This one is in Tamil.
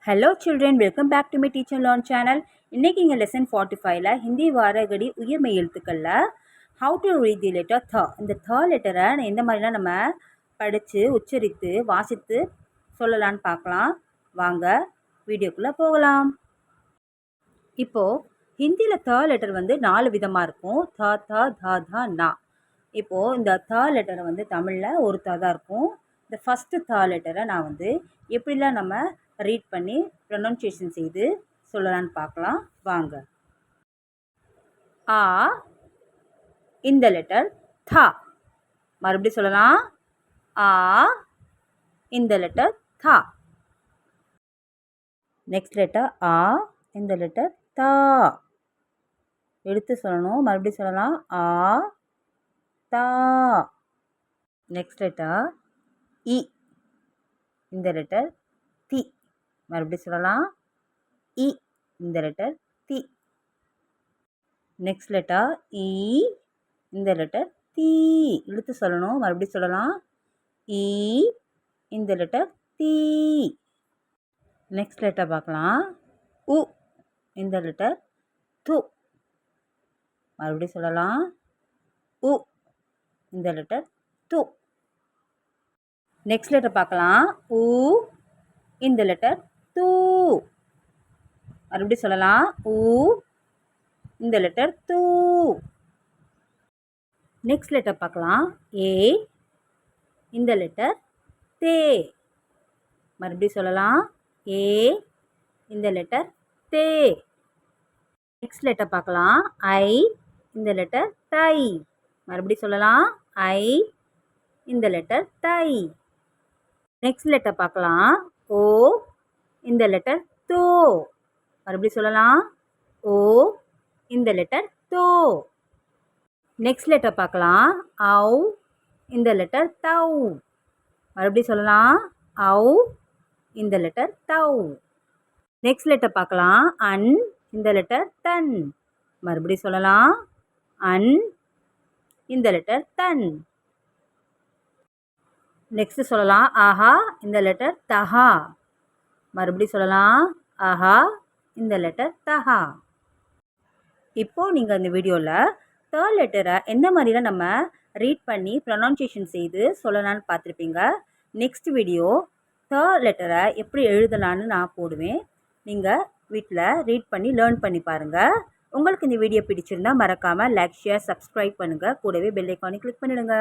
Hello children, welcome back to my Teach and Learn channel. இன்னைக்கு இங்கே லெசன் 45ல ஹிந்தி வாரகடி உயிர்மெய் எழுத்துக்களில் how to read the letter th. இந்த th லெட்டரை எந்த மாதிரிலாம் நம்ம படித்து உச்சரித்து வாசித்து சொல்லலான்னு பார்க்கலாம். வாங்க வீடியோக்குள்ளே போகலாம். இப்போது ஹிந்தியில் th லெட்டர் வந்து 4 விதமாக இருக்கும். த த த த நா. இப்போது இந்த th லெட்டரை வந்து தமிழில் ஒரு த தான் இருக்கும். இந்த ஃபஸ்ட்டு th லெட்டரை நான் வந்து எப்படிலாம் நம்ம ரீட் பண்ணி ப்ரொனன்சியேஷன் செய்து சொல்லலான்னு பார்க்கலாம் வாங்க. ஆ இந்த லெட்டர் தா. மறுபடியும் சொல்லலாம். ஆ இந்த லெட்டர் தா. நெக்ஸ்ட் லெட்டர் ஆ இந்த லெட்டர் தா. எடுத்து சொல்லணும். மறுபடியும் சொல்லலாம். ஆ தா. நெக்ஸ்ட் லெட்டர் இ இந்த லெட்டர் தி. மறுபடியும் சொல்லலாம். இ இந்த லெட்டர் தி. நெக்ஸ்ட் லெட்டர் இ இந்த லெட்டர் தி. இழுத்து சொல்லணும். மறுபடியும் சொல்லலாம். இ இந்த லெட்டர் தி. நெக்ஸ்ட் லெட்டர் பார்க்கலாம். உ இந்த லெட்டர் து. மறுபடியும் சொல்லலாம். உ இந்த லெட்டர் து. நெக்ஸ்ட் லெட்டர் பார்க்கலாம். உ இந்த லெட்டர் தூ. மறுபடியும் சொல்லலாம். உ இந்த லெட்டர் தூ. நெக்ஸ்ட் லெட்டர் பார்க்கலாம். ஏ இந்த லெட்டர் தே. மறுபடியும் சொல்லலாம். ஏ இந்த லெட்டர் தே. நெக்ஸ்ட் லெட்டர் பார்க்கலாம். ஐ இந்த லெட்டர் தை. மறுபடியும் சொல்லலாம். ஐ இந்த லெட்டர் தை. நெக்ஸ்ட் லெட்டர் பார்க்கலாம். ஓ இந்த லெட்டர் தோ. மறுபடியும் சொல்லலாம். ஓ இந்த லெட்டர் தோ. நெக்ஸ்ட் லெட்டர் பார்க்கலாம். ஔ இந்த லெட்டர் தௌ. மறுபடியும் சொல்லலாம். ஔ இந்த லெட்டர் தௌ. நெக்ஸ்ட் லெட்டர் பார்க்கலாம். அன் இந்த லெட்டர் தன். மறுபடியும் சொல்லலாம். அன் இந்த லெட்டர் தன். நெக்ஸ்ட் சொல்லலாம். ஆஹா இந்த லெட்டர் தஹா. மறுபடியும் சொல்லலாம். ஆஹா இந்த லெட்டர் தஹா. இப்போது நீங்கள் இந்த வீடியோவில் த லெட்டரை எந்த மாதிரிலாம் நம்ம ரீட் பண்ணி ப்ரொனன்சியேஷன் செய்து சொல்லலான்னு பார்த்துருப்பீங்க. நெக்ஸ்ட் வீடியோ த லெட்டரை எப்படி எழுதலான்னு நான் போடுவேன். நீங்கள் வீட்டில் ரீட் பண்ணி லேர்ன் பண்ணி பாருங்கள். உங்களுக்கு இந்த வீடியோ பிடிச்சிருந்தால் மறக்காமல் லைக் ஷேர் சப்ஸ்கிரைப் பண்ணுங்கள். கூடவே பெல் ஐக்கானை கிளிக் பண்ணிவிடுங்க.